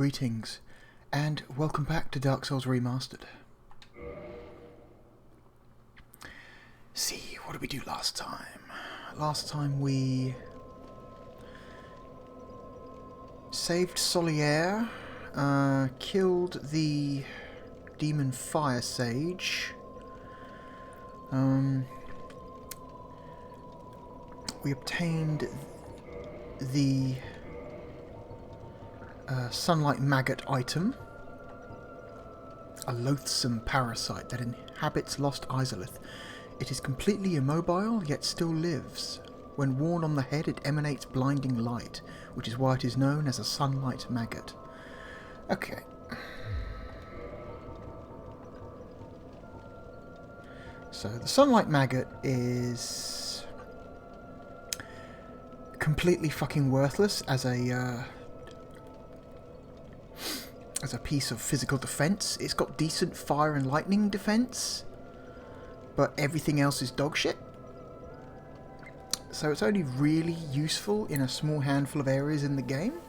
Greetings, and welcome back to Dark Souls Remastered. See, what did we do last time? Last time we saved Solier, killed the demon fire sage. We obtained the sunlight maggot item, a loathsome parasite that inhabits Lost Izalith. It is completely immobile, yet still lives. When worn on the head, it emanates blinding light, which is why it is known as a sunlight maggot. Okay. So the sunlight maggot is completely fucking worthless as a piece of physical defense. It's got decent fire and lightning defense, but everything else is dog shit. So it's only really useful in a small handful of areas in the game.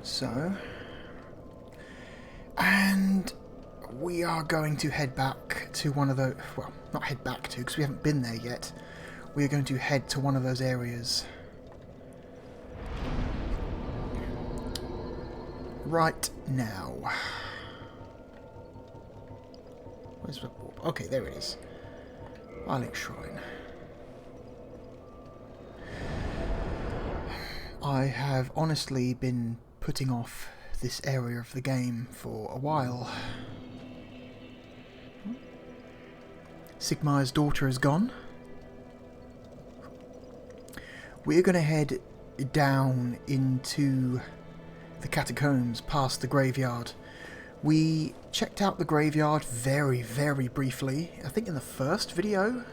So, and we are going to head back to one of those, well, not head back to, because we haven't been there yet. We are going to head to one of those areas right now. Where's the... Okay, there it is. Arlink Shrine. I have honestly been putting off this area of the game for a while. Sigmar's daughter is gone. We're going to head down into the Catacombs, past the graveyard. We checked out the graveyard very, very briefly, I think in the first video,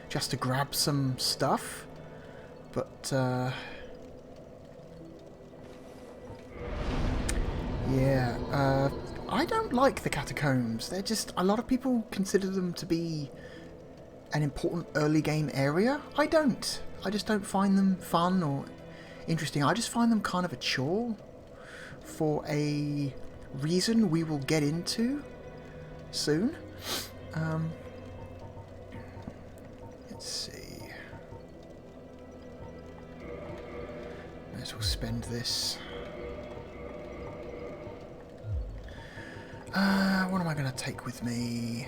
just to grab some stuff. But, yeah, I don't like the Catacombs. They're just, a lot of people consider them to be an important early game area. I don't. I just don't find them fun or interesting. I just find them kind of a chore for a reason we will get into soon. Let's see. Might as well spend this. What am I going to take with me?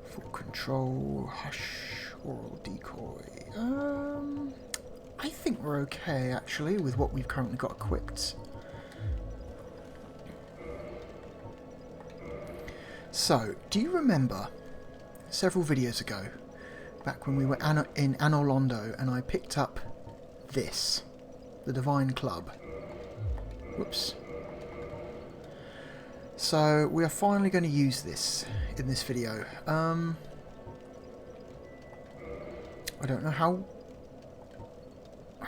Full control, hush, oral decoy. I think we're okay actually with what we've currently got equipped. So, do you remember several videos ago, back when we were in Anor Londo, and I picked up this, the Divine Club? Whoops. So, we are finally going to use this in this video. I don't know how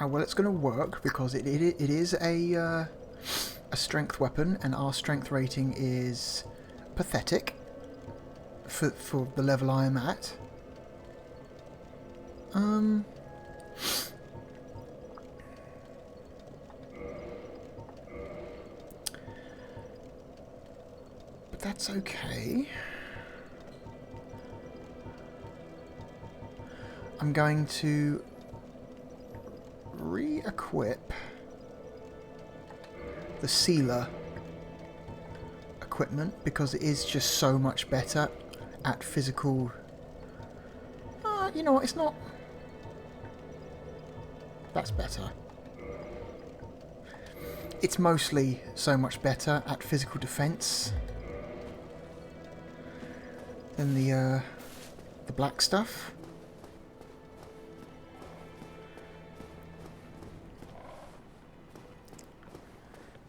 well it's going to work, because it is a strength weapon, and our strength rating is pathetic for the level I am at. But that's okay. I'm going to re-equip the sealer equipment, because it is just so much better at physical... you know what, it's not... That's better. It's mostly so much better at physical defense than the black stuff.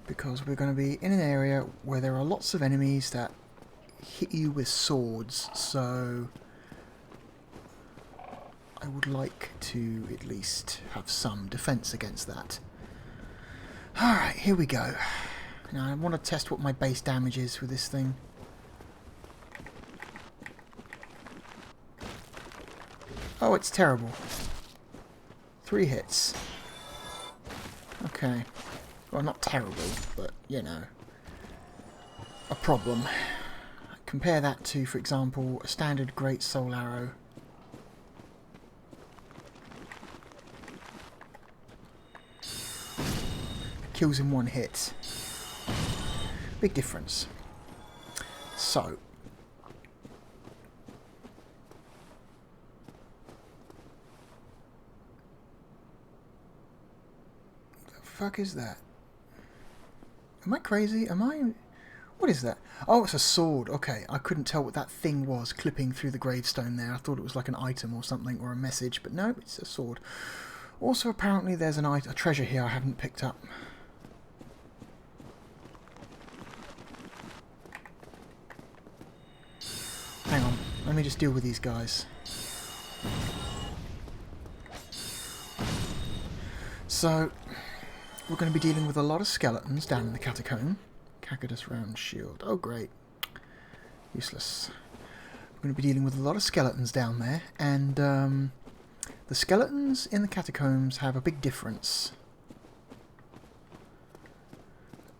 Because we're going to be in an area where there are lots of enemies that hit you with swords, so I would like to at least have some defense against that. Alright, here we go. Now I want to test what my base damage is with this thing. Oh, it's terrible. 3 hits. Okay. Well, not terrible, but, you know, a problem. Compare that to, for example, a standard Great Soul Arrow. Kills in 1 hit. Big difference. So, the fuck is that? Am I crazy? Am I... What is that? Oh, it's a sword. Okay, I couldn't tell what that thing was clipping through the gravestone there. I thought it was like an item or something, or a message, but no, it's a sword. Also, apparently there's a treasure here I haven't picked up. Hang on, let me just deal with these guys. So, we're going to be dealing with a lot of skeletons down in the catacomb. Cactus round shield. Oh, great. Useless. We're going to be dealing with a lot of skeletons down there, and the skeletons in the catacombs have a big difference.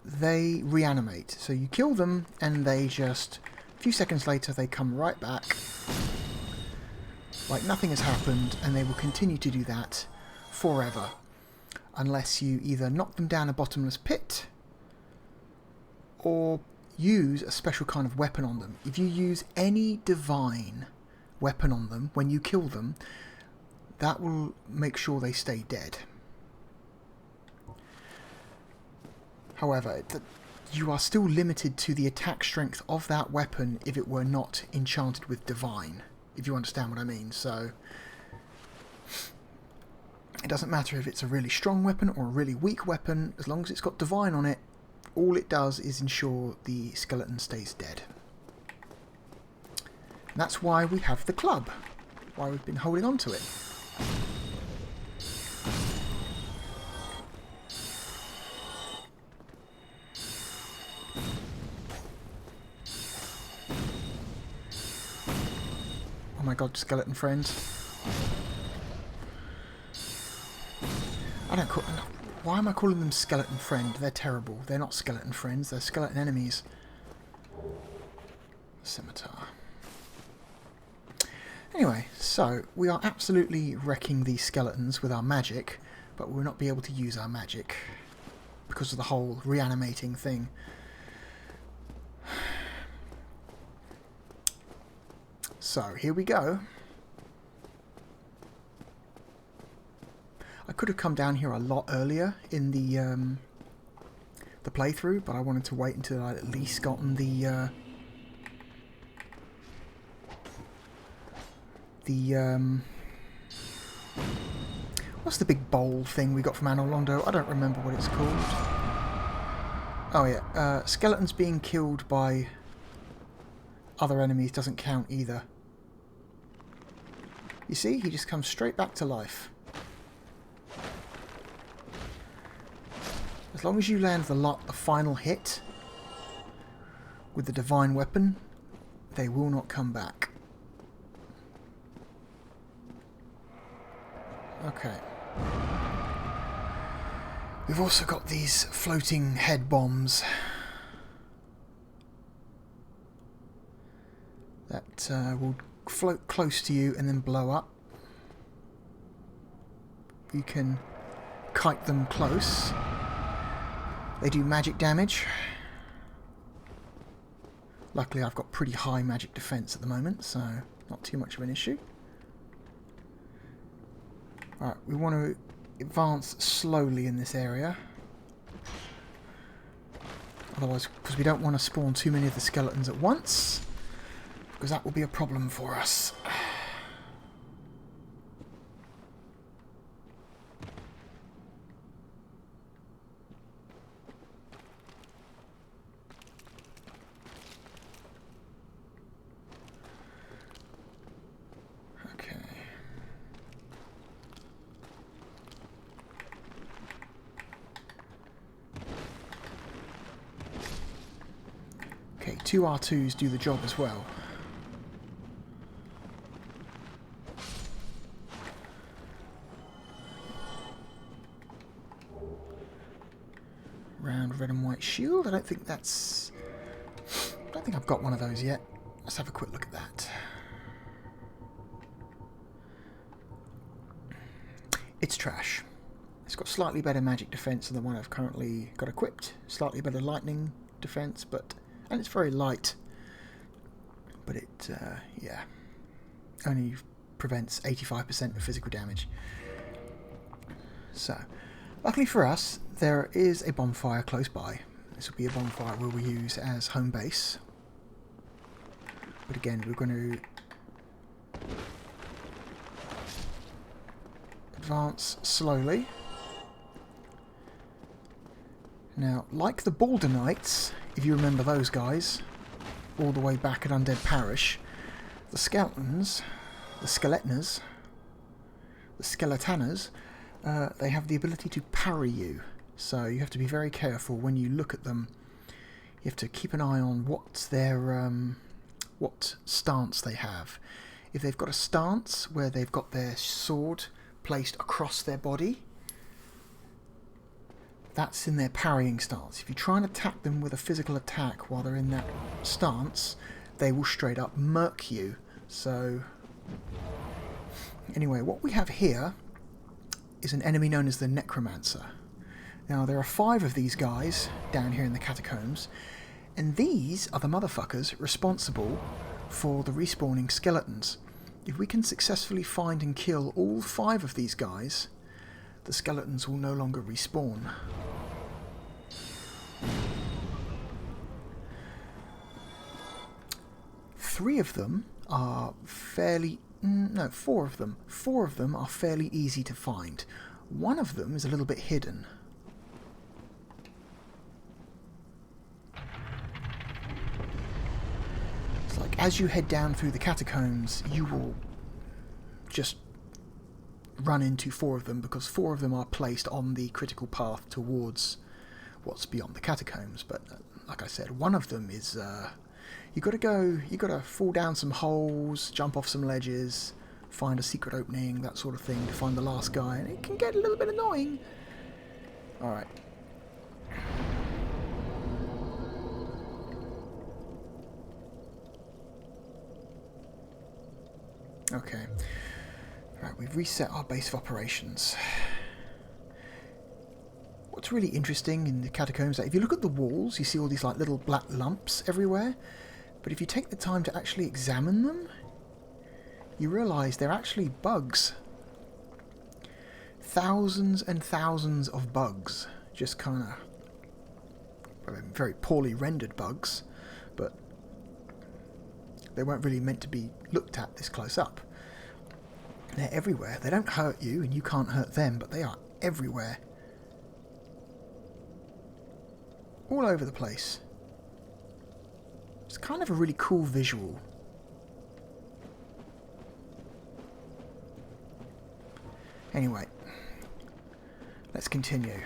They reanimate. So you kill them, and they just... A few seconds later, they come right back, like nothing has happened, and they will continue to do that forever. Unless you either knock them down a bottomless pit, or use a special kind of weapon on them. If you use any divine weapon on them when you kill them, that will make sure they stay dead. However, you are still limited to the attack strength of that weapon if it were not enchanted with divine, if you understand what I mean. So it doesn't matter if it's a really strong weapon or a really weak weapon, as long as it's got divine on it, all it does is ensure the skeleton stays dead. And that's why we have the club, why we've been holding on to it. Oh my god, skeleton friend. I don't call... Why am I calling them skeleton friend? They're terrible. They're not skeleton friends, they're skeleton enemies. Scimitar. Anyway, so we are absolutely wrecking these skeletons with our magic, but we'll not be able to use our magic because of the whole reanimating thing. So, here we go. I could have come down here a lot earlier in the playthrough, but I wanted to wait until I'd at least gotten the what's the big bowl thing we got from Anor Londo? I don't remember what it's called. Oh yeah, skeletons being killed by other enemies doesn't count either. You see, he just comes straight back to life. As long as you land the final hit with the divine weapon, they will not come back. Okay. We've also got these floating head bombs that will float close to you and then blow up. You can kite them close. They do magic damage. Luckily I've got pretty high magic defense at the moment, so not too much of an issue. Alright, we want to advance slowly in this area. Otherwise, because we don't want to spawn too many of the skeletons at once, because that will be a problem for us. Okay. 2 R2s do the job as well. Round red and white shield. I don't think I've got one of those yet. Let's have a quick look at that. It's trash. It's got slightly better magic defense than the one I've currently got equipped. Slightly better lightning defense, and it's very light. But it, yeah, only prevents 85% of physical damage. So, luckily for us, there is a bonfire close by. This will be a bonfire we will use as home base. But again, we're going to advance slowly. Now, like the Balder Knights, if you remember those guys, all the way back at Undead Parish, the Skeletons, the Skeletners, the Skeletaners, they have the ability to parry you. So you have to be very careful when you look at them. You have to keep an eye on what stance they have. If they've got a stance where they've got their sword placed across their body, that's in their parrying stance. If you try and attack them with a physical attack while they're in that stance, they will straight up murk you. So, anyway, what we have here is an enemy known as the Necromancer. Now, there are 5 of these guys down here in the Catacombs, and these are the motherfuckers responsible for the respawning skeletons. If we can successfully find and kill all 5 of these guys, the skeletons will no longer respawn. Four of them are fairly easy to find. One of them is a little bit hidden. It's like as you head down through the catacombs, you will just run into 4 of them, because 4 of them are placed on the critical path towards what's beyond the catacombs. But like I said, one of them is you gotta fall down some holes, jump off some ledges, find a secret opening, that sort of thing, to find the last guy, and it can get a little bit annoying. Alright. Okay. Right, we've reset our base of operations. What's really interesting in the catacombs, that if you look at the walls, you see all these like little black lumps everywhere. But if you take the time to actually examine them, you realise they're actually bugs. Thousands and thousands of bugs. Just kind of very poorly rendered bugs, but they weren't really meant to be looked at this close up. They're everywhere. They don't hurt you, and you can't hurt them, but they are everywhere. All over the place. It's kind of a really cool visual. Anyway, let's continue.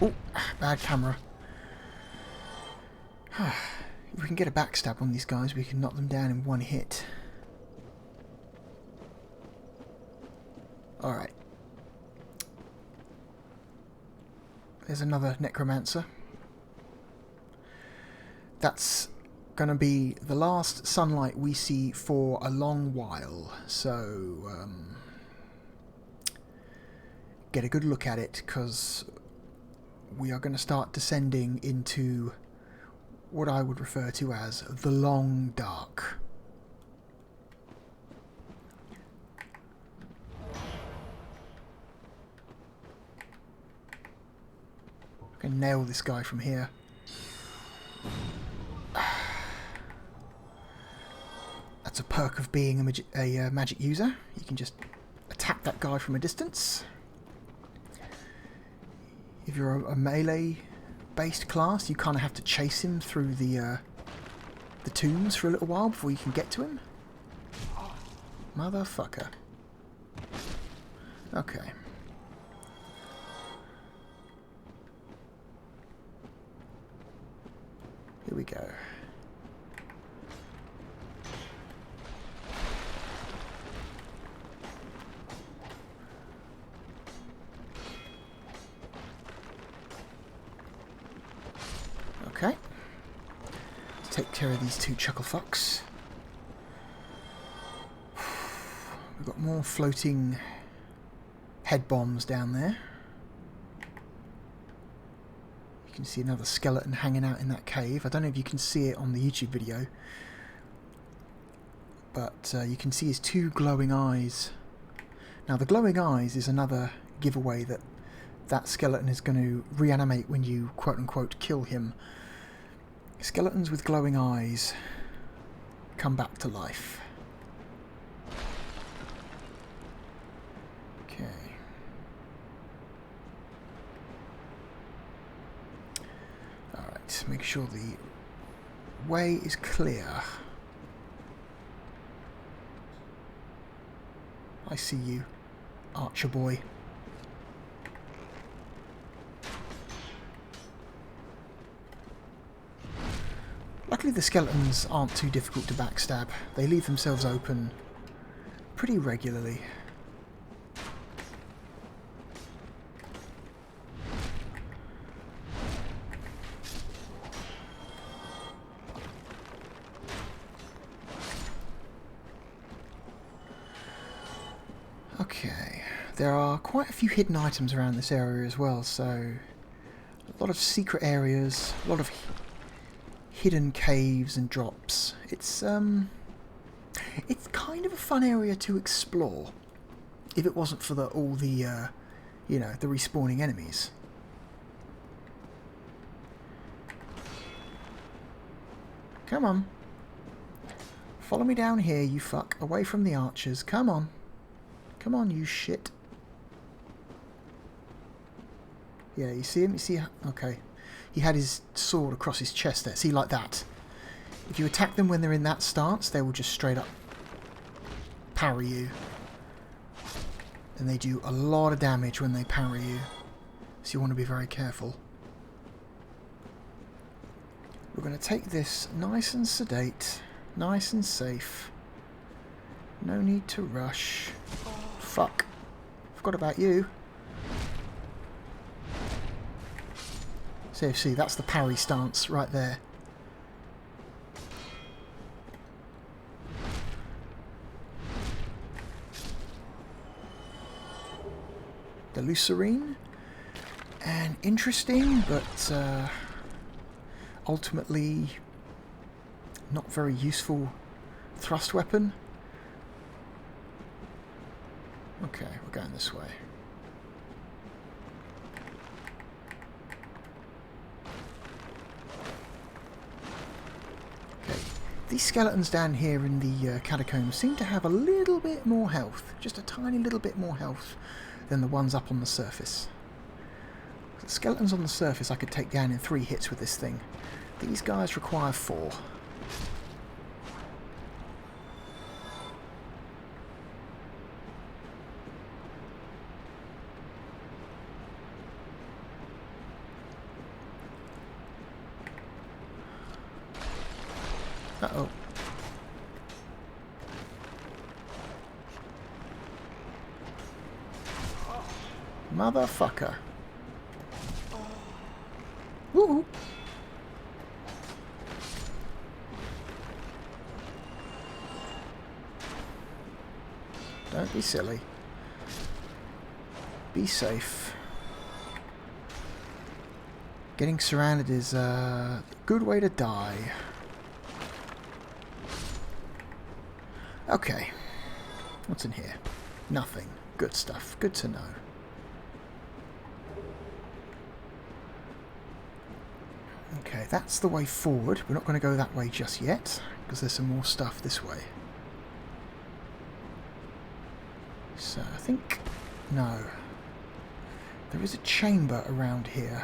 Oh, bad camera. If we can get a backstab on these guys, we can knock them down in one hit. Alright. There's another Necromancer. That's going to be the last sunlight we see for a long while. So, get a good look at it, because we are going to start descending into what I would refer to as the long dark. I can nail this guy from here. That's a perk of being a magic user. You can just attack that guy from a distance. If you're a melee-based class, you kind of have to chase him through the tombs for a little while before you can get to him. Motherfucker. Okay. Here we go. Okay. Let's take care of these two chucklefucks. We've got more floating head bombs down there. You can see another skeleton hanging out in that cave. I don't know if you can see it on the YouTube video, but you can see his two glowing eyes. Now the glowing eyes is another giveaway that that skeleton is going to reanimate when you quote-unquote kill him. Skeletons with glowing eyes come back to life. Okay. Alright, make sure the way is clear. I see you, Archer boy. Luckily the skeletons aren't too difficult to backstab. They leave themselves open pretty regularly. Okay, there are quite a few hidden items around this area as well, so a lot of secret areas, a lot of hidden caves and drops. It's kind of a fun area to explore if it wasn't for all the you know, the respawning enemies. Come on. Follow me down here, you fuck. Away from the archers. Come on. Come on, you shit. Yeah, you see him? You see? Okay. He had his sword across his chest there. See, like that. If you attack them when they're in that stance, they will just straight up parry you. And they do a lot of damage when they parry you. So you want to be very careful. We're going to take this nice and sedate, nice and safe. No need to rush. Fuck. Forgot about you. So see, that's the parry stance right there. The Lucerine. An interesting, but ultimately not very useful thrust weapon. Okay, we're going this way. Okay, these skeletons down here in the catacombs seem to have a little bit more health, just a tiny little bit more health than the ones up on the surface. The skeletons on the surface I could take down in 3 hits with this thing. These guys require 4. Uh-oh. Motherfucker. Woo! Don't be silly. Be safe. Getting surrounded is a good way to die. Okay. What's in here? Nothing. Good stuff. Good to know. Okay, that's the way forward. We're not going to go that way just yet, because there's some more stuff this way. So, I think... no. There is a chamber around here.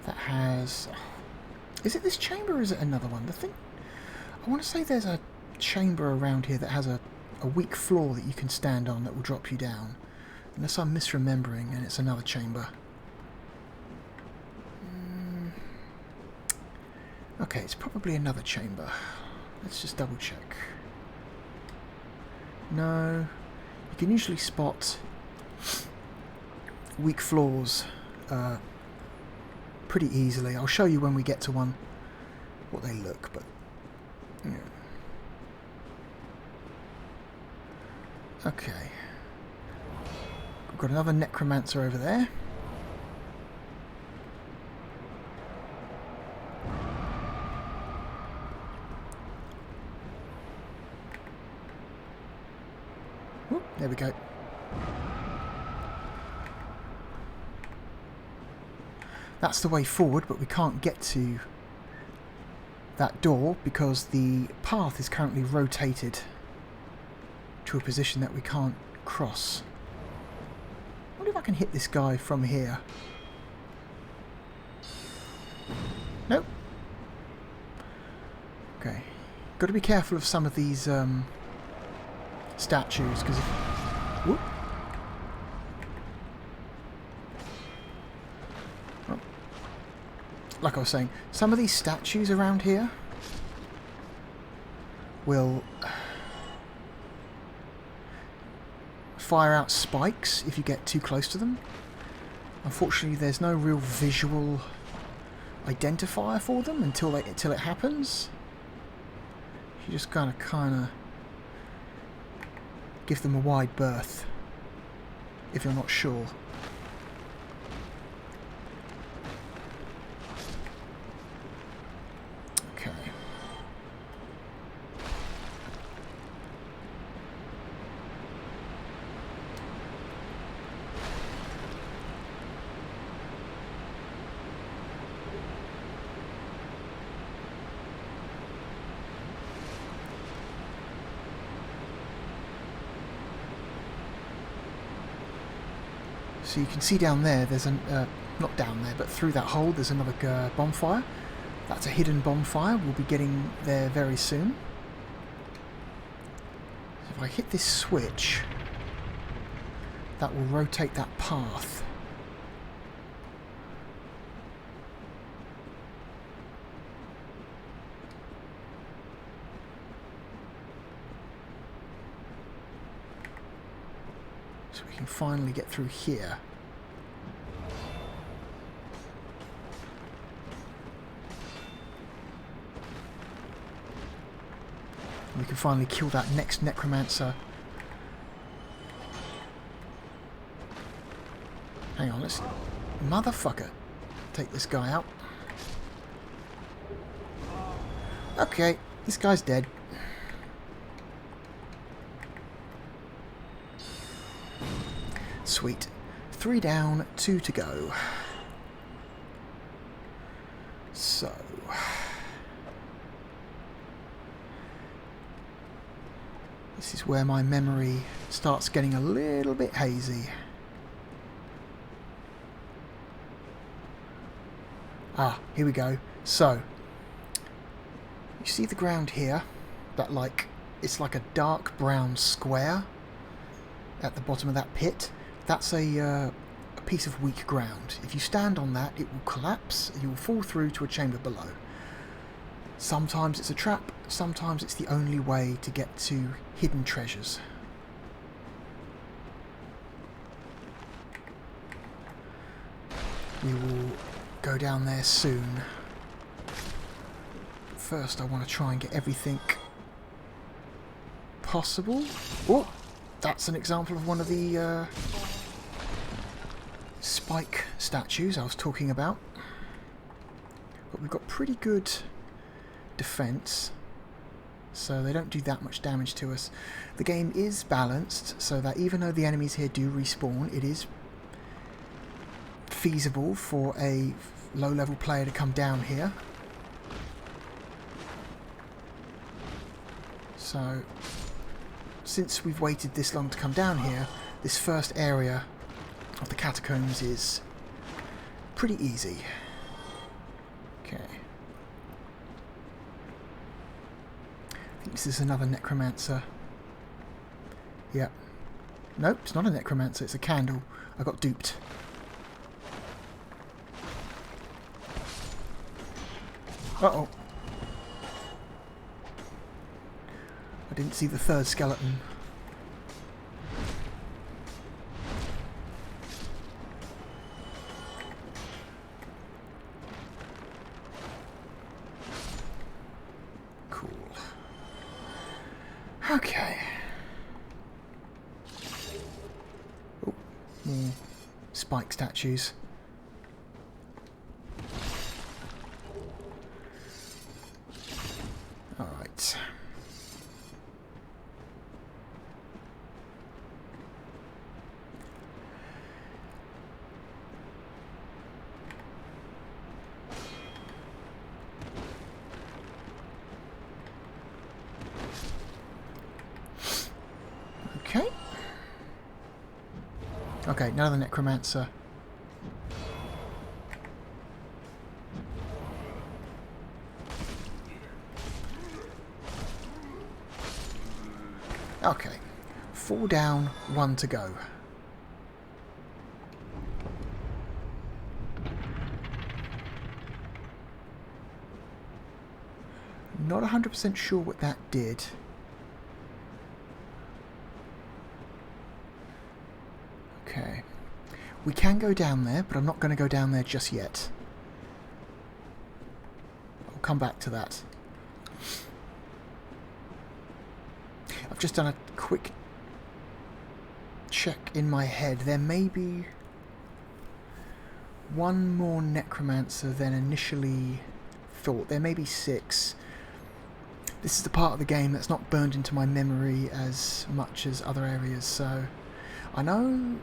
That has... is it this chamber or is it another one? I want to say there's a chamber around here that has a weak floor that you can stand on that will drop you down. Unless I'm misremembering and it's another chamber. Okay, it's probably another chamber. Let's just double check. No. You can usually spot weak floors pretty easily. I'll show you when we get to one what they look, but yeah. Okay. We've got another Necromancer over there. Whoop, there we go. That's the way forward, but we can't get to that door because the path is currently rotated to a position that we can't cross. I wonder if I can hit this guy from here. Nope. Okay. Got to be careful of some of these statues because whoop. Oh. Like I was saying, some of these statues around here will fire out spikes if you get too close to them. Unfortunately, there's no real visual identifier for them until it happens. You just gotta kind of give them a wide berth if you're not sure. Okay. So you can see down there, there's not down there, but through that hole there's another bonfire. That's a hidden bonfire. We'll be getting there very soon. So if I hit this switch, that will rotate that path. So we can finally get through here. We can finally kill that next Necromancer. Hang on, let's... Motherfucker! Take this guy out. Okay, this guy's dead. Sweet. 3 down, 2 to go. So... this is where my memory starts getting a little bit hazy. Ah, here we go. So, you see the ground here? That it's like a dark brown square at the bottom of that pit. That's a piece of weak ground. If you stand on that, it will collapse. You will fall through to a chamber below. Sometimes it's a trap, sometimes it's the only way to get to hidden treasures. We will go down there soon. First I want to try and get everything possible. Oh, that's an example of one of the spike statues I was talking about. But we've got pretty good defense, so they don't do that much damage to us. The game is balanced so that even though the enemies here do respawn, it is feasible for a low-level player to come down here. So since we've waited this long to come down here, this first area of the catacombs is pretty easy. Okay. This is another Necromancer. Yep. Nope, it's not a Necromancer, it's a candle. I got duped. Uh-oh. I didn't see the third skeleton. Cool. Okay. Oh, more spike statues. Alright. Okay. Okay, another Necromancer. Okay. 4 down, 1 to go. Not 100% sure what that did. Okay. We can go down there, but I'm not going to go down there just yet. I'll come back to that. I've just done a quick check in my head. There may be one more Necromancer than initially thought. There may be 6. This is the part of the game that's not burned into my memory as much as other areas, so I know...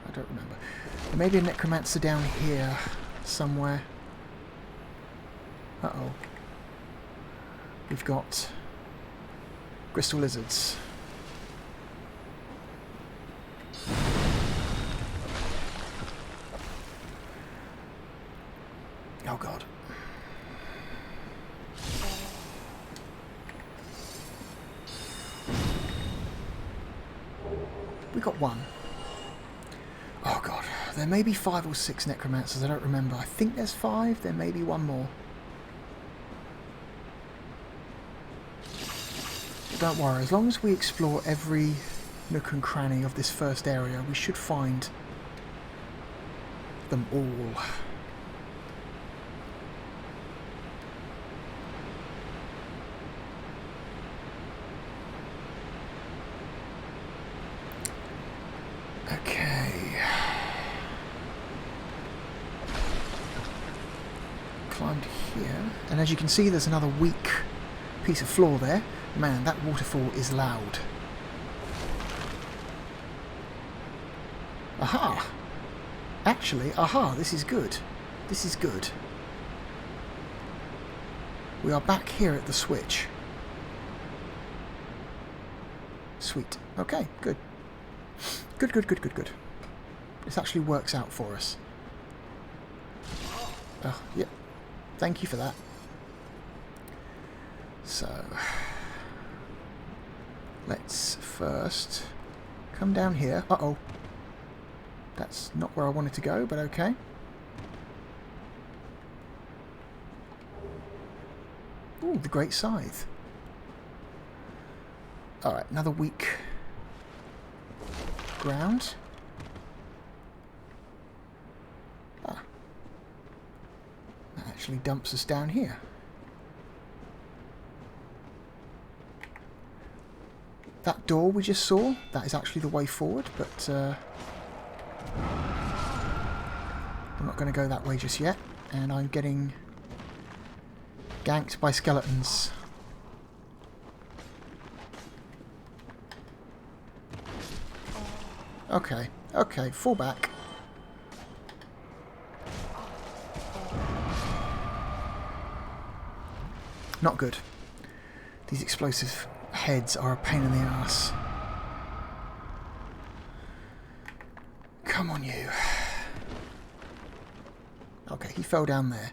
I don't remember. There may be a Necromancer down here somewhere. Uh-oh. We've got crystal lizards. Oh god. We got 1. Oh god. There may be 5 or 6 Necromancers, I don't remember. I think there's 5, there may be 1 more. But don't worry, as long as we explore every nook and cranny of this first area, we should find them all. Okay. Climbed here, and as you can see there's another weak piece of floor there. Man, that waterfall is loud. Aha! Actually, aha, this is good. This is good. We are back here at the switch. Sweet. Okay, good. Good, good, good, good, good. This actually works out for us. Oh, yep. Thank you for that. So, let's first come down here. Uh-oh. That's not where I wanted to go, but okay. Ooh, the Great Scythe. Alright, another weak ground. Ah. That actually dumps us down here. That door we just saw, that is actually the way forward, but I'm not going to go that way just yet, and I'm getting ganked by skeletons. Okay, okay, fall back. Not good. These explosive heads are a pain in the ass. Come on, you. Okay, he fell down there.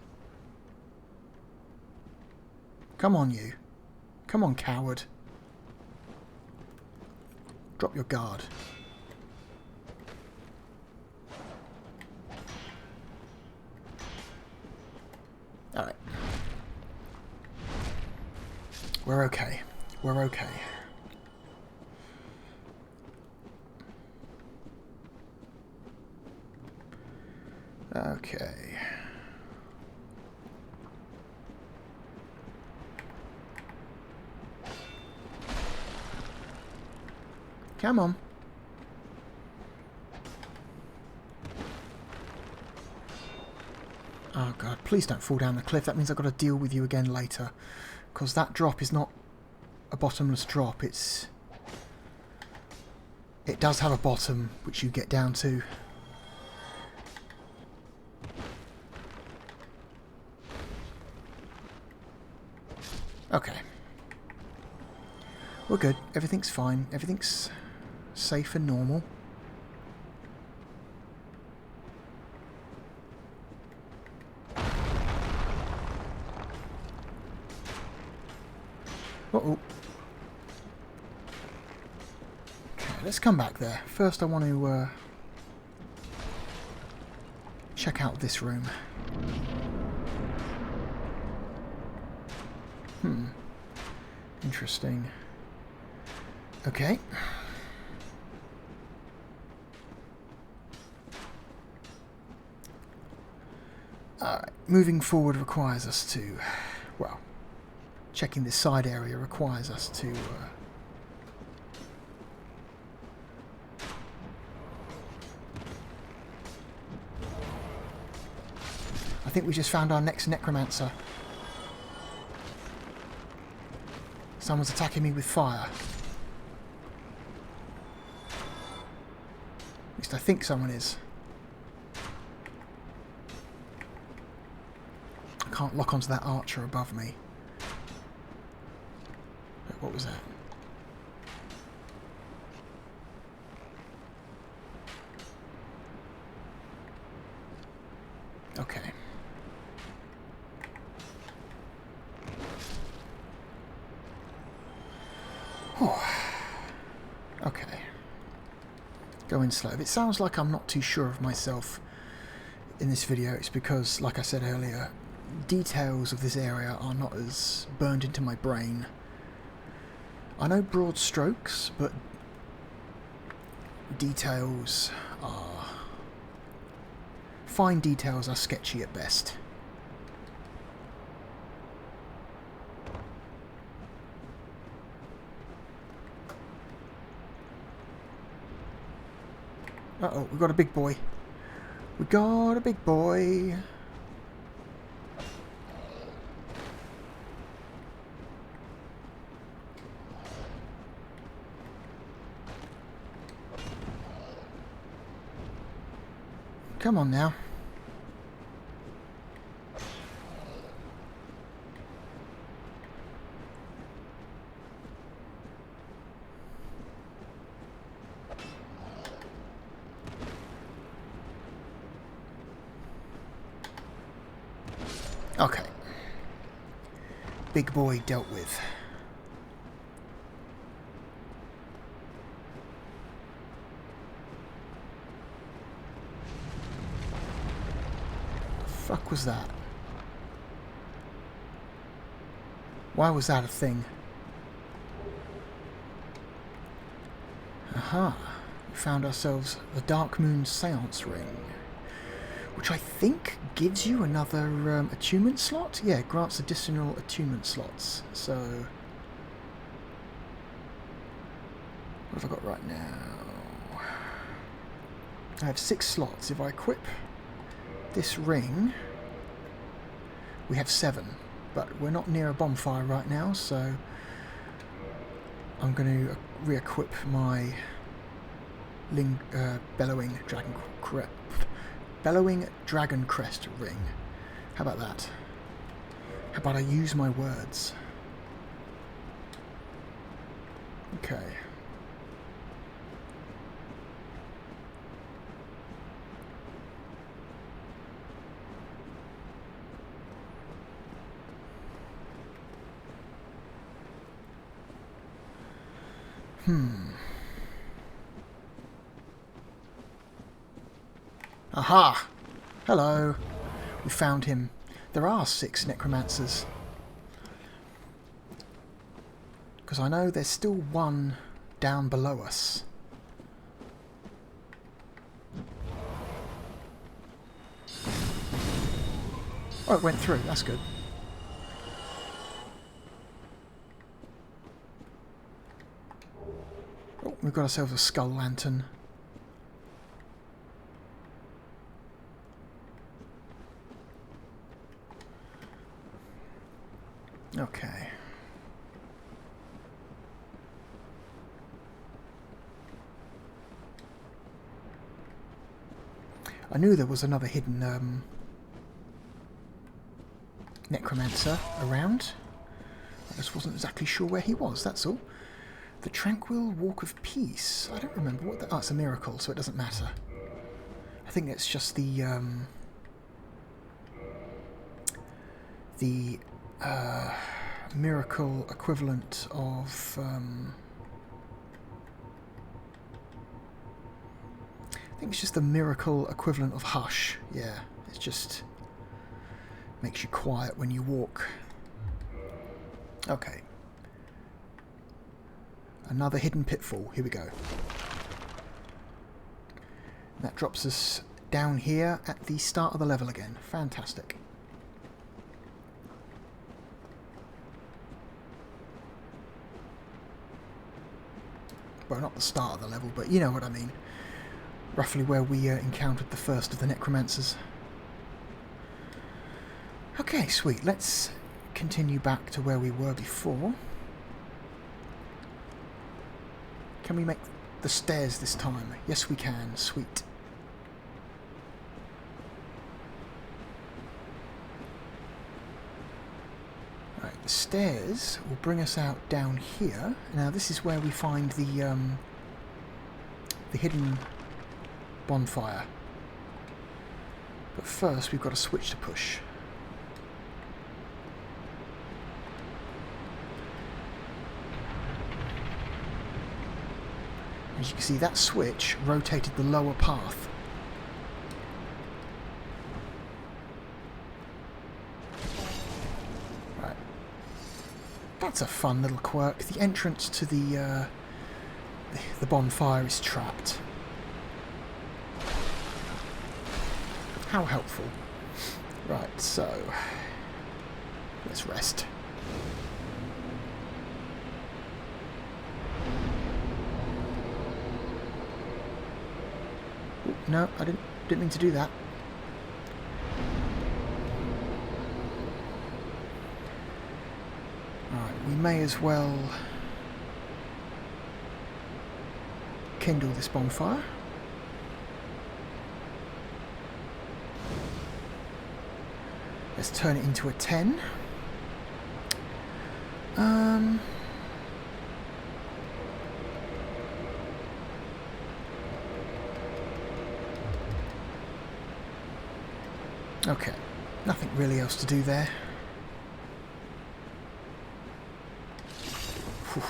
Come on, you. Come on, coward. Drop your guard. Alright. We're okay. We're okay. Okay. Come on. Oh god, please don't fall down the cliff. That means I've got to deal with you again later. Because that drop is not a bottomless drop. It does have a bottom, which you get down to. Okay. We're good. Everything's fine. Everything's safe and normal. Uh-oh. Okay, let's come back there. First I want to check out this room. Interesting. Okay. Alright, moving forward requires us to, well, checking this side area requires us to I think we just found our next Necromancer. Someone's attacking me with fire. At least I think someone is. I can't lock onto that archer above me. What was that? Okay. Okay. Going slow. If it sounds like I'm not too sure of myself in this video, it's because, like I said earlier, details of this area are not as burned into my brain. I know broad strokes, but details are... fine details are sketchy at best. Uh-oh, we got a big boy. We got a big boy. Come on now. Okay. Big boy dealt with. The fuck was that? Why was that a thing? Aha. We found ourselves the Darkmoon Seance ring, which I think gives you another attunement slot. Yeah, grants additional attunement slots. So, what have I got right now? I have 6 slots. If I equip this ring, we have 7. But we're not near a bonfire right now, so I'm going to re-equip my Bellowing Dragon Crest ring. How about that? How about I use my words? Okay. Aha! Hello. We found him. There are 6 Necromancers. Because I know there's still one down below us. Oh, it went through. That's good. Oh, we've got ourselves a skull lantern. Okay. I knew there was another hidden Necromancer around. I just wasn't exactly sure where he was, that's all. The Tranquil Walk of Peace. I don't remember what the... Oh, it's a miracle, so it doesn't matter. I think it's just the miracle equivalent of... I think it's just the miracle equivalent of Hush. Yeah, it's just... makes you quiet when you walk. Okay. Another hidden pitfall. Here we go. That drops us down here at the start of the level again. Fantastic. Well, not the start of the level, but you know what I mean. Roughly where we encountered the first of the Necromancers. Okay, sweet. Let's continue back to where we were before. Can we make the stairs this time? Yes, we can. Sweet. Right, the stairs will bring us out down here. Now, this is where we find the hidden bonfire. But first, we've got a switch to push. As you can see, that switch rotated the lower path. Right. That's a fun little quirk. The entrance to the bonfire is trapped. How helpful. Right, so... let's rest. No, I didn't mean to do that. Alright, we may as well kindle this bonfire. Let's turn it into a 10. Okay, nothing really else to do there. Whew.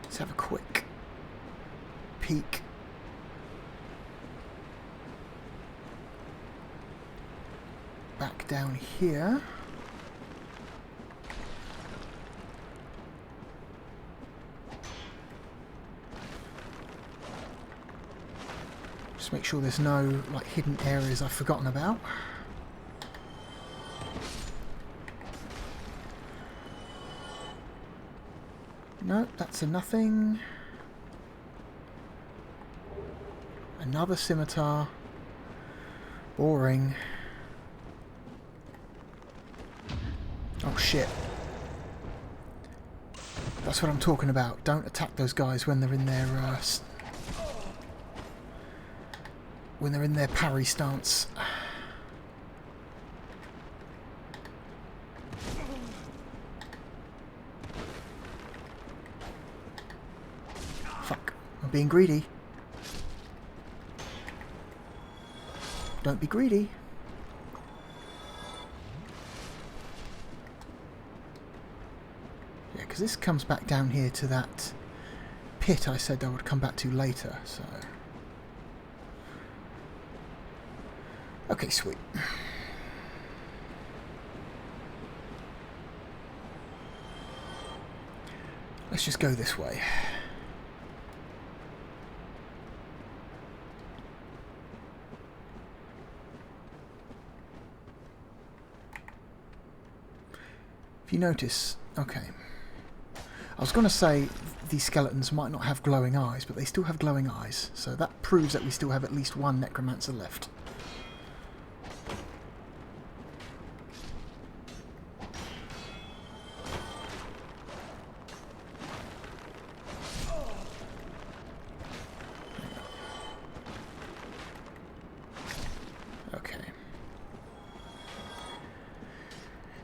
Let's have a quick peek. Back down here. Just make sure there's no like hidden areas I've forgotten about. No, that's a nothing. Another scimitar. Boring. Oh shit. That's what I'm talking about. Don't attack those guys when they're in their parry stance. Fuck. I'm being greedy. Don't be greedy. Yeah, because this comes back down here to that pit I said I would come back to later, so... Okay, sweet. Let's just go this way. If you notice... Okay. I was going to say these skeletons might not have glowing eyes, but they still have glowing eyes, so that proves that we still have at least one Necromancer left.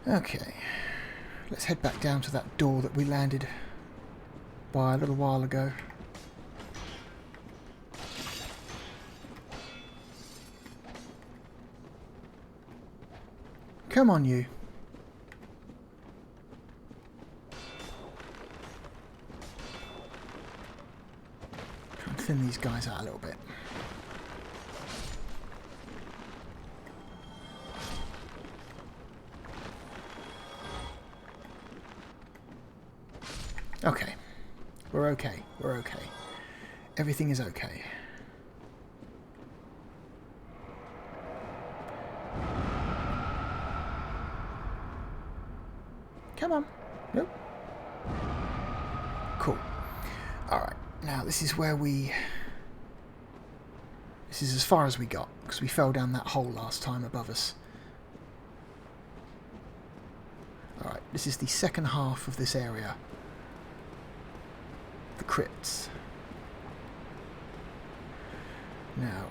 Okay, let's head back down to that door that we landed by a little while ago. Come on, you. Try and thin these guys out a little bit. Okay. We're okay. We're okay. Everything is okay. Come on. Nope. Cool. Alright. Now this is where we... This is as far as we got, because we fell down that hole last time above us. Alright. This is the second half of this area. The crypts. Now,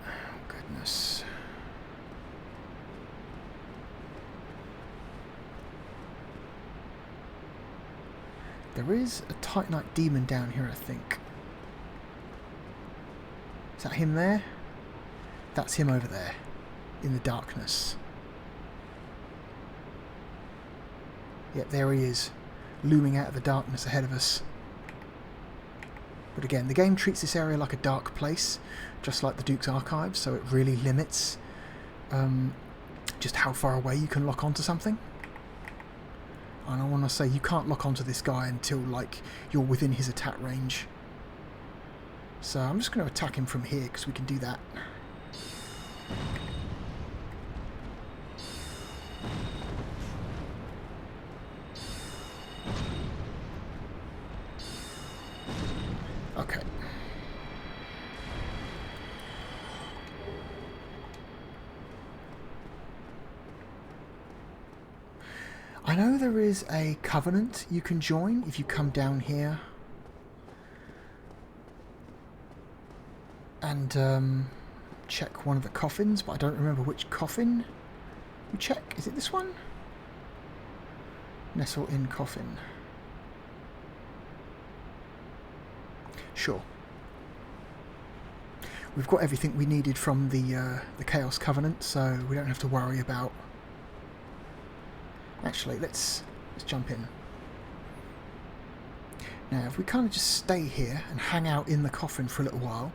oh goodness. There is a Titanite demon down here, I think. Is that him there? That's him over there, in the darkness. Yep, there he is, looming out of the darkness ahead of us. But again, the game treats this area like a dark place, just like the Duke's Archives, so it really limits just how far away you can lock onto something. And I want to say you can't lock onto this guy until, like, you're within his attack range. So I'm just going to attack him from here, because we can do that. Okay. I know there is a covenant you can join if you come down here and check one of the coffins, but I don't remember which coffin you check. Is it this one? Nestle in coffin. Sure. We've got everything we needed from the Chaos Covenant, so we don't have to worry about... Actually, let's jump in. Now, if we kind of just stay here and hang out in the coffin for a little while,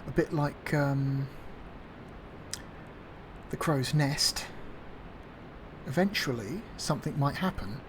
a bit like the Crow's Nest, eventually something might happen.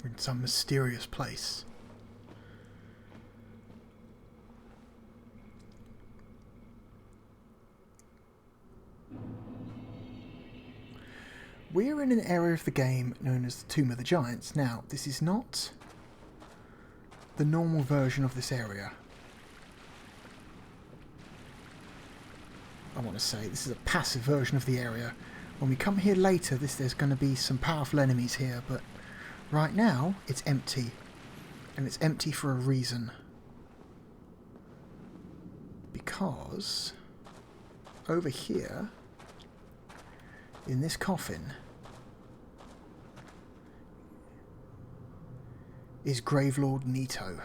We're in some mysterious place. We're in an area of the game known as the Tomb of the Giants. Now, this is not the normal version of this area. I want to say this is a passive version of the area. When we come here later, there's going to be some powerful enemies here, but right now it's empty. And it's empty for a reason. Because over here, in this coffin, is Gravelord Nito.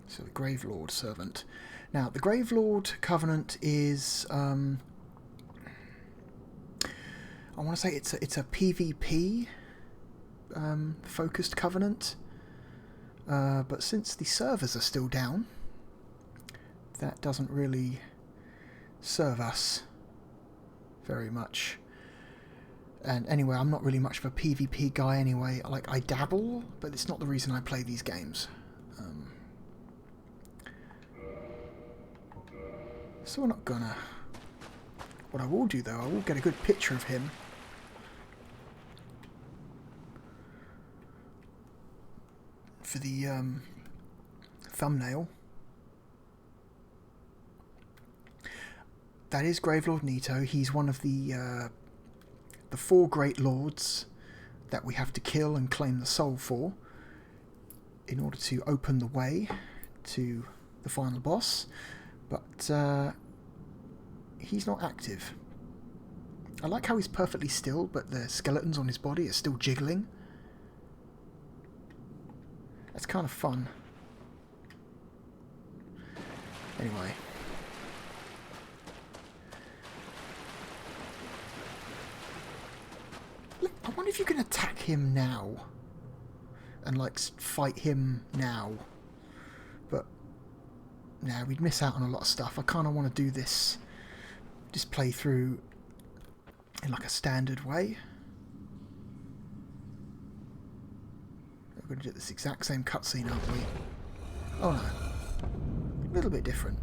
So the Gravelord servant. Now the Gravelord Covenant is I want to say it's a PvP focused covenant, but since the servers are still down, that doesn't really serve us very much. And anyway, I'm not really much of a PvP guy anyway. I dabble, but it's not the reason I play these games. So we're not gonna... What I will do though, I will get a good picture of him. For the thumbnail. That is Gravelord Nito. He's one of the 4 great lords that we have to kill and claim the soul for in order to open the way to the final boss. But he's not active. I like how he's perfectly still, but the skeletons on his body are still jiggling. That's kind of fun. Anyway. I wonder if you can attack him now. And, fight him now. But, no, we'd miss out on a lot of stuff. I kind of want to do this playthrough in, a standard way. We're going to do this exact same cutscene, aren't we? Oh, no. A little bit different.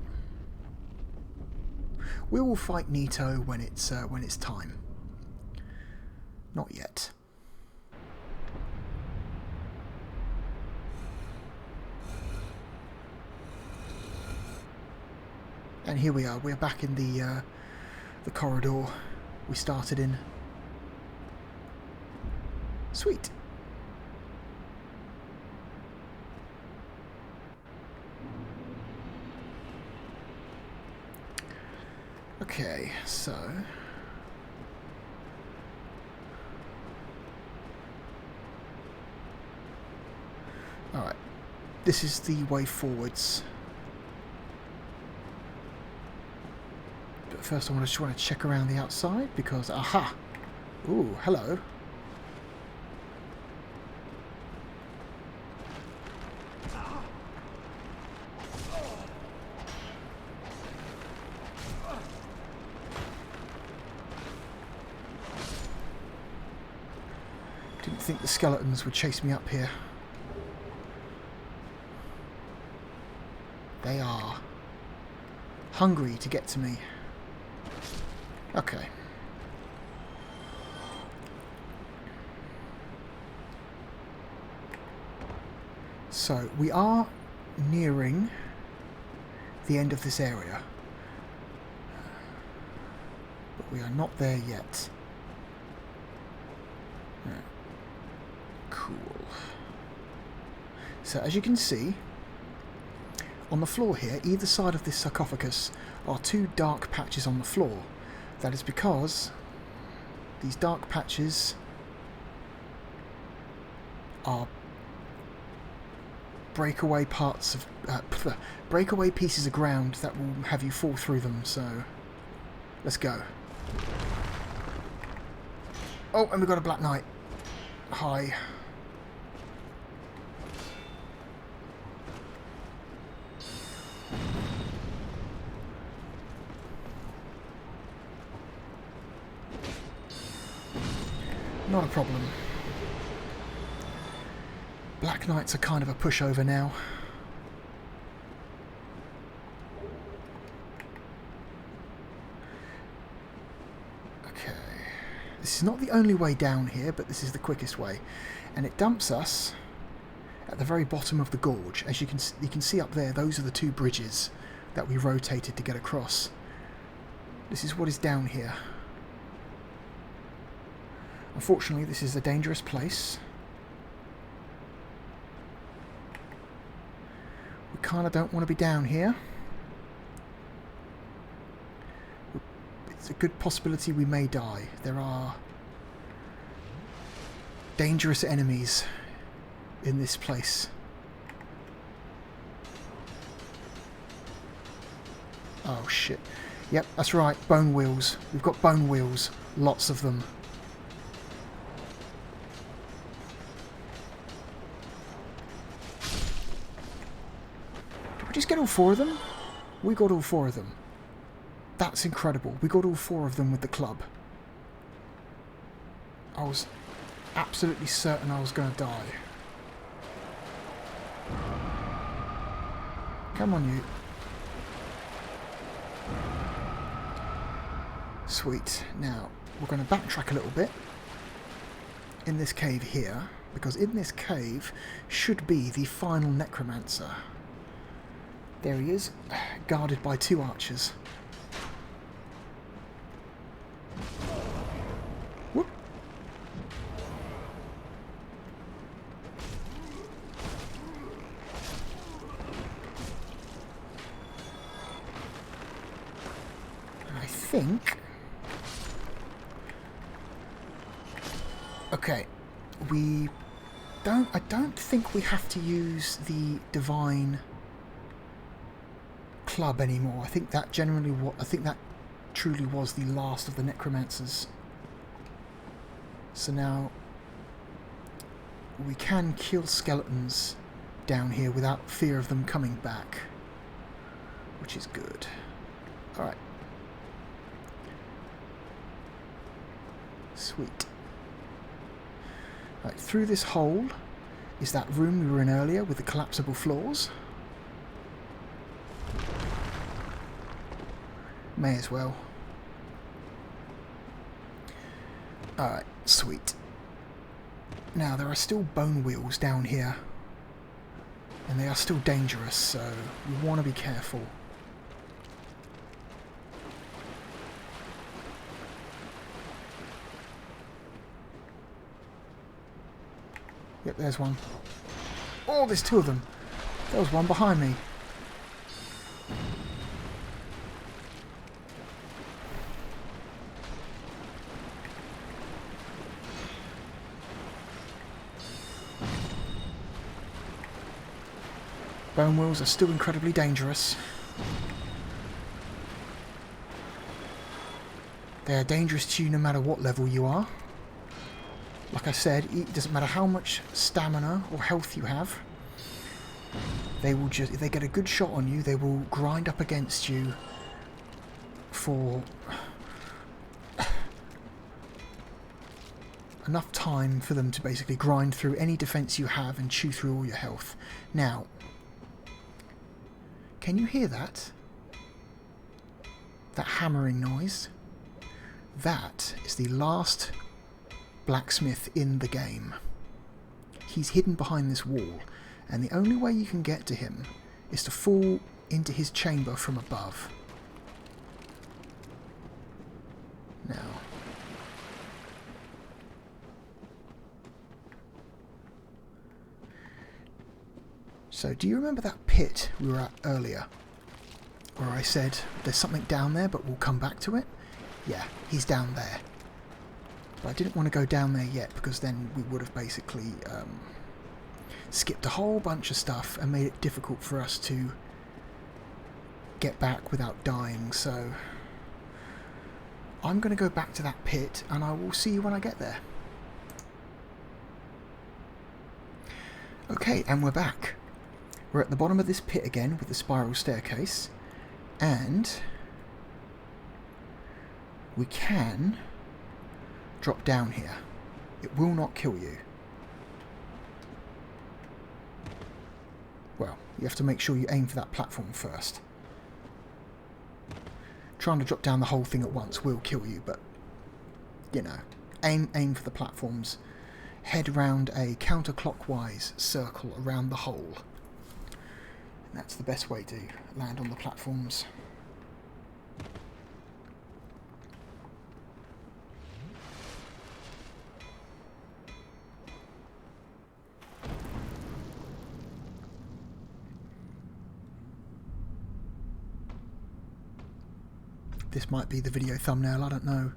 We will fight Nito when it's time. Not yet. And here we are. We're back in the corridor we started in. Sweet. Okay, so... Alright, this is the way forwards. But first I just want to check around the outside because... Aha! Ooh, hello. Didn't think the skeletons would chase me up here. They are hungry to get to me. Okay. So, we are nearing the end of this area. But we are not there yet. Cool. So, as you can see, on the floor here, either side of this sarcophagus, are 2 dark patches on the floor. That is because these dark patches are breakaway parts of breakaway pieces of ground that will have you fall through them. So let's go. Oh, and we've got a Black Knight. Hi. Not a problem. Black Knights are kind of a pushover now. This is not the only way down here, but this is the quickest way. And it dumps us at the very bottom of the gorge. As you can see up there, those are the two bridges that we rotated to get across. This is what is down here. Unfortunately, this is a dangerous place. We kind of don't want to be down here. It's a good possibility we may die. There are dangerous enemies in this place. Oh shit. Yep, that's right, bone wheels. We've got bone wheels. Lots of them. Did we just get all four of them? We got all four of them. That's incredible. We got all four of them with the club. I was absolutely certain I was going to die. Come on, you. Sweet. Now, we're going to backtrack a little bit in this cave here, because in this cave should be the final Necromancer. There he is, guarded by two archers. Whoop. I think... Okay, I don't think we have to use the divine club anymore. I think that truly was the last of the Necromancers. So now we can kill skeletons down here without fear of them coming back, which is good. Alright. Sweet. Right, through this hole is that room we were in earlier with the collapsible floors. May as well. Alright, sweet. Now, there are still bone wheels down here. And they are still dangerous, so you want to be careful. Yep, there's one. Oh, there's two of them. There was one behind me. Bone wheels are still incredibly dangerous. They are dangerous to you no matter what level you are. Like I said, it doesn't matter how much stamina or health you have. They will just, if they get a good shot on you, they will grind up against you for enough time for them to basically grind through any defense you have and chew through all your health. Now, can you hear that? That hammering noise? That is the last blacksmith in the game. He's hidden behind this wall, and the only way you can get to him is to fall into his chamber from above. Now, so do you remember that pit we were at earlier, where I said there's something down there but we'll come back to it? Yeah, he's down there. But I didn't want to go down there yet, because then we would have basically skipped a whole bunch of stuff and made it difficult for us to get back without dying. So I'm going to go back to that pit, and I will see you when I get there. Okay, and we're back. We're at the bottom of this pit again with the spiral staircase, and we can drop down here. It will not kill you. Well, you have to make sure you aim for that platform first. Trying to drop down the whole thing at once will kill you, but, you know, aim for the platforms. Head round a counterclockwise circle around the hole. And that's the best way to land on the platforms. This might be the video thumbnail, I don't know.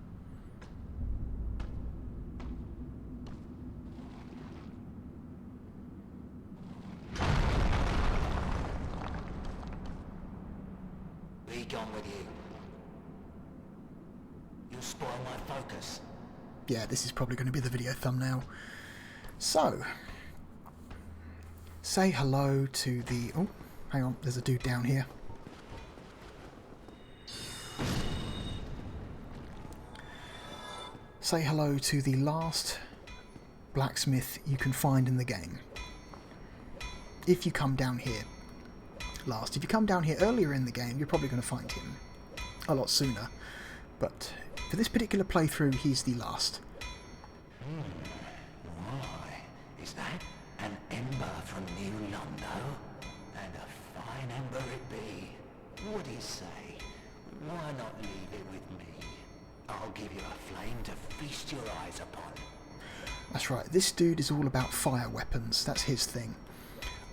Be gone with you. You'll spoil my focus. Yeah, this is probably going to be the video thumbnail. So, say hello to the... Oh, hang on, there's a dude down here. Say hello to the last blacksmith you can find in the game. If you come down here last. If you come down here earlier in the game, you're probably going to find him a lot sooner. But for this particular playthrough, he's the last. Why? Is that an ember from New Londo? And a fine ember it be. What do you say? Why not leave it with me? I'll give you a flame to feast your eyes upon. That's right, this dude is all about fire weapons. That's his thing.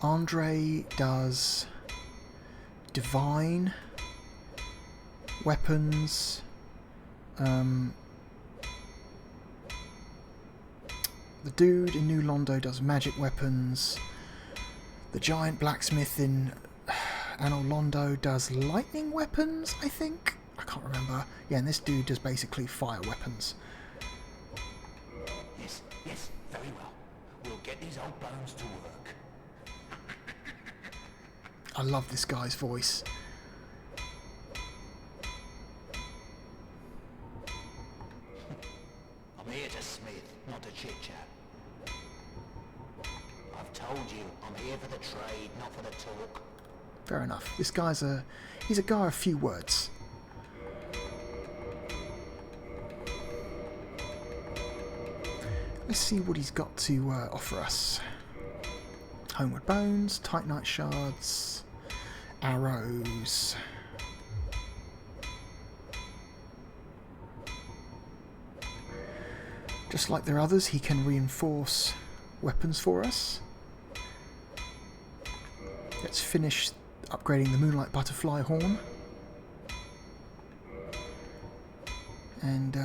Andre does divine weapons. The dude in New Londo does magic weapons. The giant blacksmith in Anno Londo does lightning weapons, I think. I can't remember. Yeah, and this dude does basically fire weapons. Yes, yes, very well. We'll get these old bones to work. I love this guy's voice. I'm here to smith, not to chit-chat. I've told you, I'm here for the trade, not for the talk. Fair enough. This guy's he's a guy of few words. Let's see what he's got to offer us. Homeward Bones, Titanite Shards, arrows. Just like there are others, he can reinforce weapons for us. Let's finish upgrading the Moonlight Butterfly Horn. And,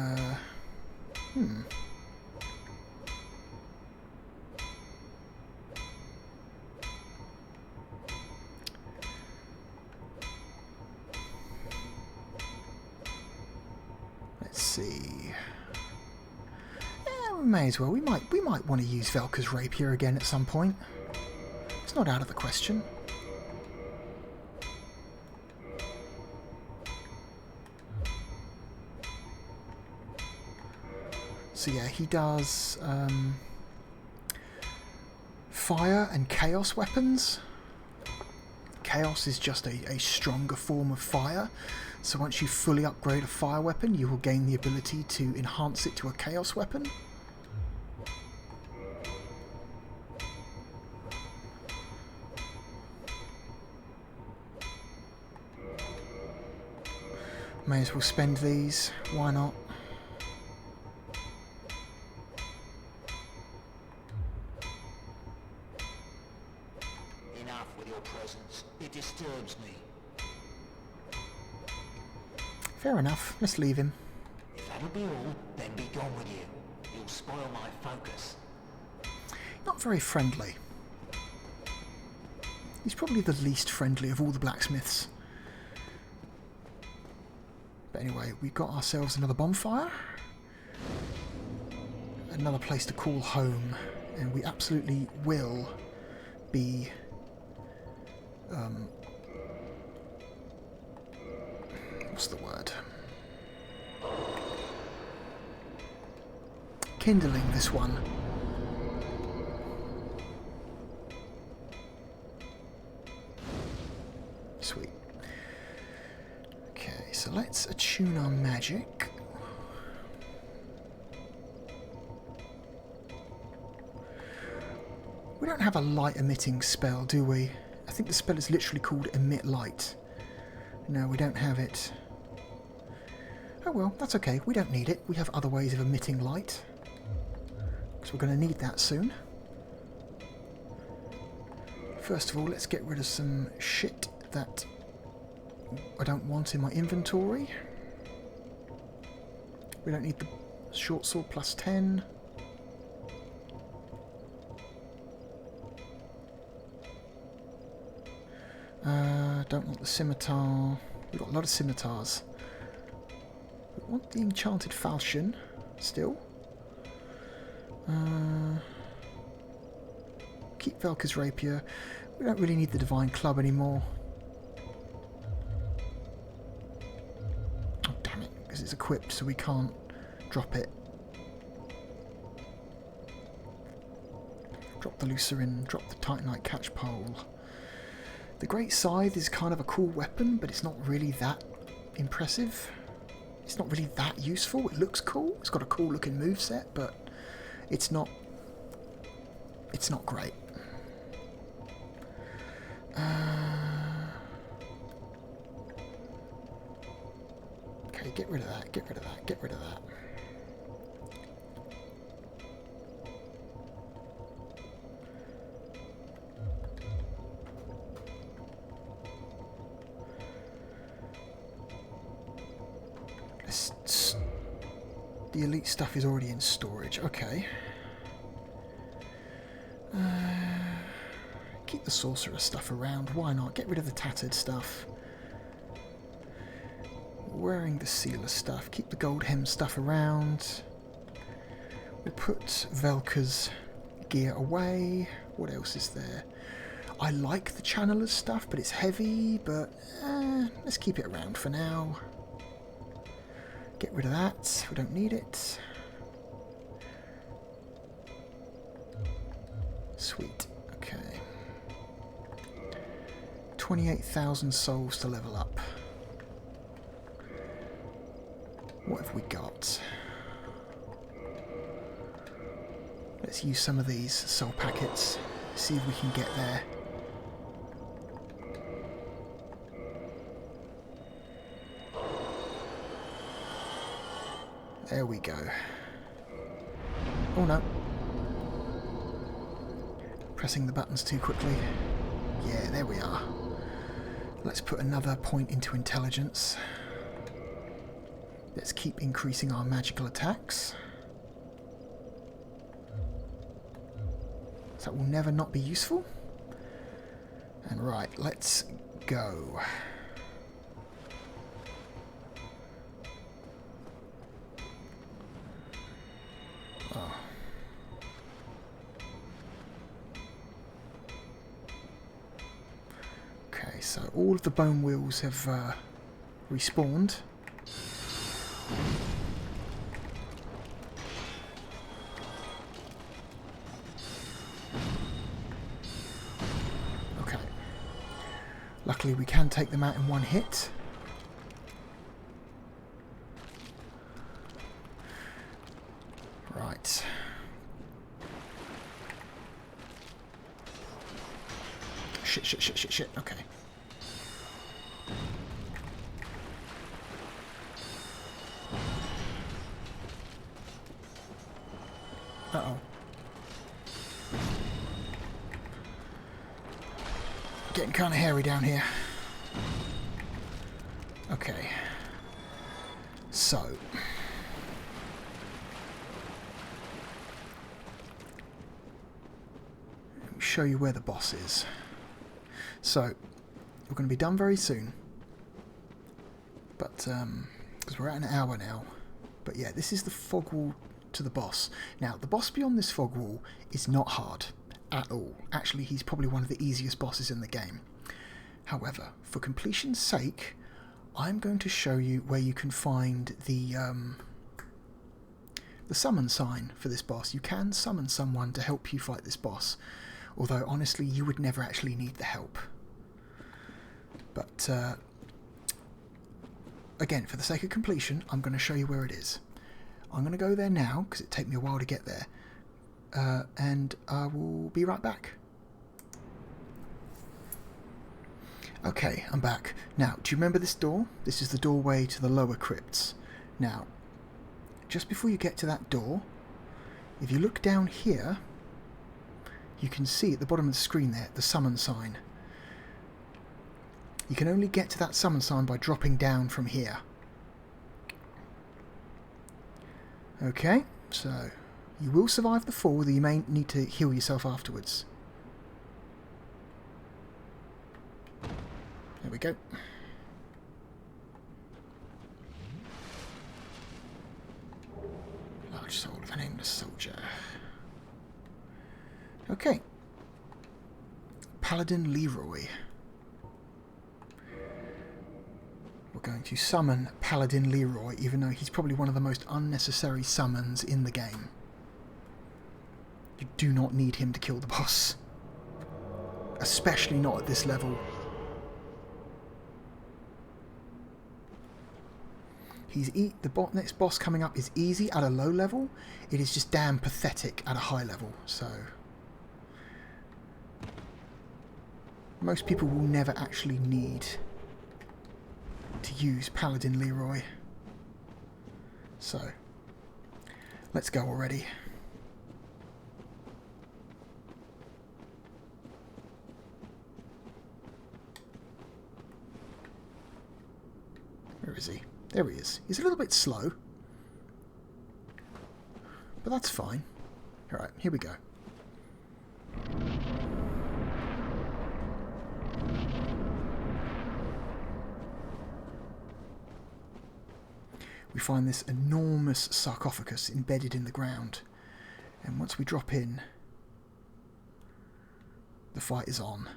let's see. Yeah, we may as well. We might want to use Velka's Rapier again at some point. It's not out of the question. So yeah, he does fire and chaos weapons. Chaos is just a stronger form of fire. So once you fully upgrade a fire weapon, you will gain the ability to enhance it to a chaos weapon. May as well spend these. Why not? Enough with your presence. It disturbs me. Fair enough. Let's leave him. If that'll be all, then be gone with you. You'll spoil my focus. Not very friendly. He's probably the least friendly of all the blacksmiths. But anyway, we've got ourselves another bonfire. Another place to call home. And we absolutely will be... what's the word? Kindling this one. Sweet. Okay, so let's attune our magic. have a light emitting spell, do we? I think the spell is literally called Emit Light. No, we don't have it. Oh well, that's okay. We don't need it. We have other ways of emitting light. Because we're going to need that soon. First of all, let's get rid of some shit that I don't want in my inventory. We don't need the short sword plus 10. Don't want the scimitar. We've got a lot of scimitars. We want the enchanted falchion still. Keep Velka's rapier. We don't really need the divine club anymore. Oh damn it, because it's equipped so we can't drop it. Drop the Lucerin, drop the Titanite catchpole. The Great Scythe is kind of a cool weapon, but it's not really that impressive. It's not really that useful. It looks cool. It's got a cool looking moveset, but it's not great. Okay, get rid of that, get rid of that, get rid of that. The elite stuff is already in storage. Okay. Keep the sorcerer stuff around. Why not? Get rid of the tattered stuff. Wearing the sealer stuff. Keep the gold hem stuff around. We'll put Velka's gear away. What else is there? I like the channeler's stuff, but it's heavy. But let's keep it around for now. Get rid of that. We don't need it. Sweet. Okay. 28,000 souls to level up. What have we got? Let's use some of these soul packets. See if we can get there. There we go. Oh no. Pressing the buttons too quickly. Yeah, there we are. Let's put another point into intelligence. Let's keep increasing our magical attacks. That will never not be useful. And right, let's go. Oh. Okay, so all of the bone wheels have respawned. Okay. Luckily we can take them out in one hit. Right. Shit. Okay. Uh-oh. Getting kind of hairy down here. Okay. So. Let me show you where the boss is. So, we're going to be done very soon. But, because we're at an hour now. But yeah, this is the fog wall to the boss. Now, the boss beyond this fog wall is not hard at all. Actually, he's probably one of the easiest bosses in the game. However, for completion's sake, I'm going to show you where you can find the summon sign for this boss. You can summon someone to help you fight this boss. Although, honestly, you would never actually need the help. But, again, for the sake of completion, I'm going to show you where it is. I'm going to go there now, because it takes me a while to get there. And I will be right back. Okay, I'm back. Now, do you remember this door? This is the doorway to the lower crypts. Now, just before you get to that door, if you look down here, you can see at the bottom of the screen there, the summon sign. You can only get to that summon sign by dropping down from here. Okay, so you will survive the fall, though you may need to heal yourself afterwards. There we go. Large soul of a nameless soldier. Okay. Paladin Leroy. We're going to summon Paladin Leroy, even though he's probably one of the most unnecessary summons in the game. You do not need him to kill the boss. Especially not at this level. The next boss coming up is easy at a low level. It is just damn pathetic at a high level. So most people will never actually need to use Paladin Leroy. So let's go already. Where is he? There he is. He's a little bit slow, but that's fine. Alright, here we go. We find this enormous sarcophagus embedded in the ground, and once we drop in, the fight is on.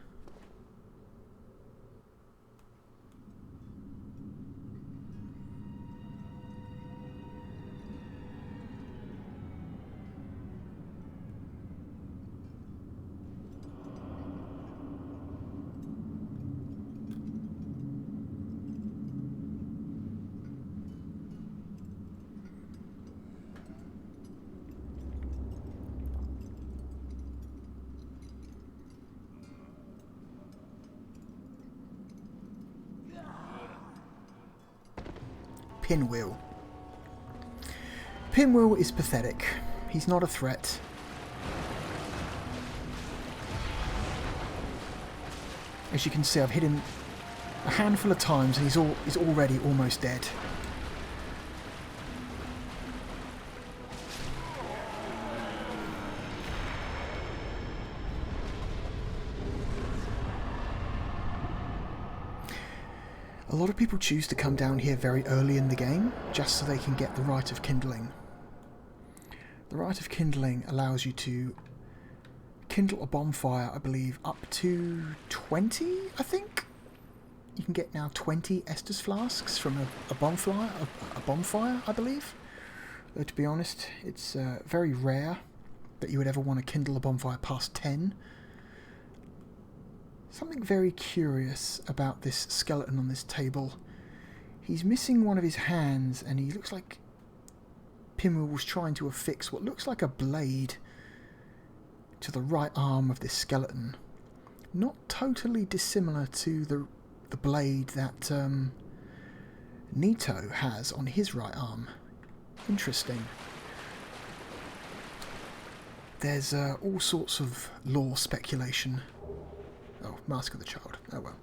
Pinwheel. Pinwheel is pathetic. He's not a threat. As you can see, I've hit him a handful of times and he's already almost dead. A lot of people choose to come down here very early in the game, just so they can get the Rite of Kindling. The Rite of Kindling allows you to kindle a bonfire, I believe, up to 20, I think? You can get now 20 Estus flasks from a bonfire, I believe. Though, to be honest, it's very rare that you would ever want to kindle a bonfire past 10. Something very curious about this skeleton on this table. He's missing one of his hands, and he looks like Pinwheel was trying to affix what looks like a blade to the right arm of this skeleton. Not totally dissimilar to the blade that Nito has on his right arm. Interesting. There's all sorts of lore speculation. Oh, Mask of the Child. Oh well.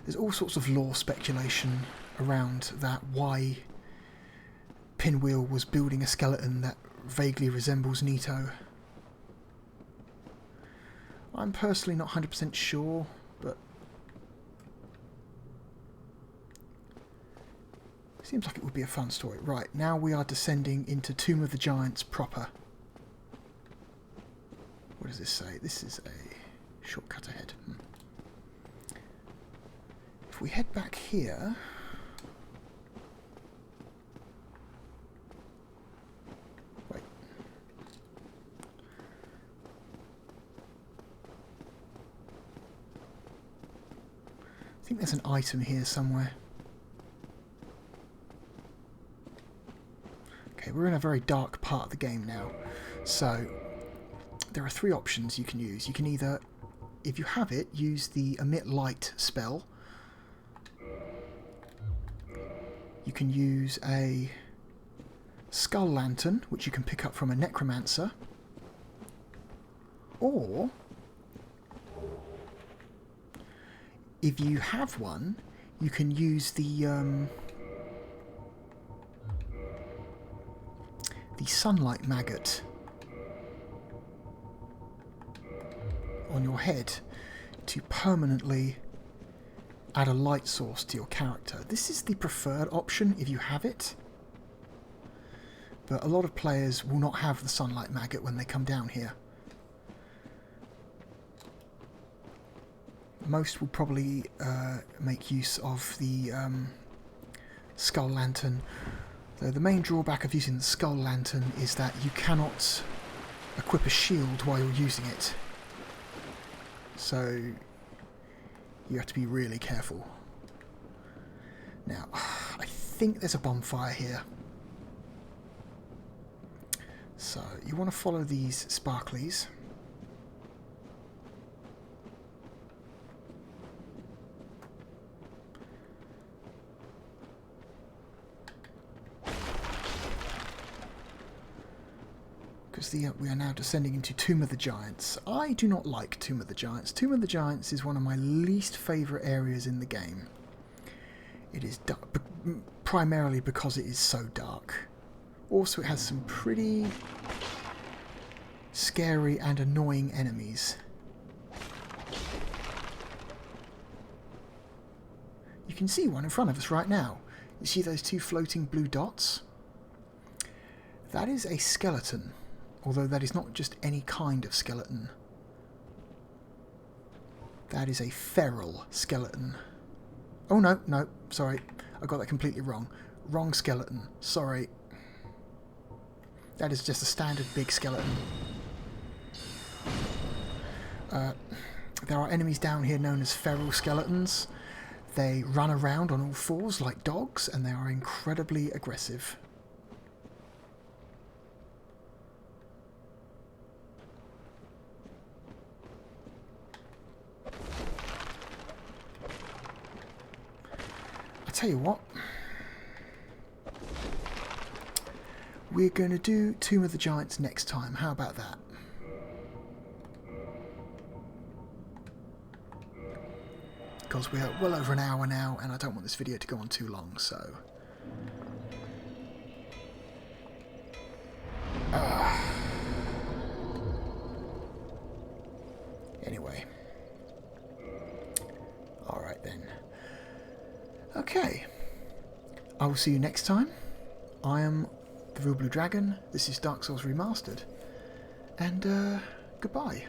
There's all sorts of lore speculation around that, why Pinwheel was building a skeleton that vaguely resembles Nito. I'm personally not 100% sure, but seems like it would be a fun story. Right, now we are descending into Tomb of the Giants proper. What does this say? This is a shortcut ahead. If we head back here, wait. I think there's an item here somewhere. Okay, we're in a very dark part of the game now. So there are three options you can use. You can either, if you have it, use the Emit Light spell, You can use a skull lantern, which you can pick up from a Necromancer, or if you have one, you can use the sunlight maggot on your head to permanently add a light source to your character. This is the preferred option if you have it, but a lot of players will not have the sunlight maggot when they come down here. Most will probably make use of the skull lantern. Though the main drawback of using the skull lantern is that you cannot equip a shield while you're using it. So you have to be really careful. Now, I think there's a bonfire here. So you want to follow these sparklies. Because we are now descending into Tomb of the Giants. I do not like Tomb of the Giants. Tomb of the Giants is one of my least favourite areas in the game. It is dark, primarily because it is so dark. Also, it has some pretty scary and annoying enemies. You can see one in front of us right now. You see those two floating blue dots? That is a skeleton. Although that is not just any kind of skeleton. That is a feral skeleton. Oh no, no, sorry. I got that completely wrong. Wrong skeleton. Sorry. That is just a standard big skeleton. There are enemies down here known as feral skeletons. They run around on all fours like dogs, and they are incredibly aggressive. Tell you what, we're going to do Tomb of the Giants next time. How about that? Because we're well over an hour now, and I don't want this video to go on too long, so... Anyway. Alright then. Okay, I will see you next time. I am the Real Blue Dragon. This is Dark Souls Remastered. And goodbye.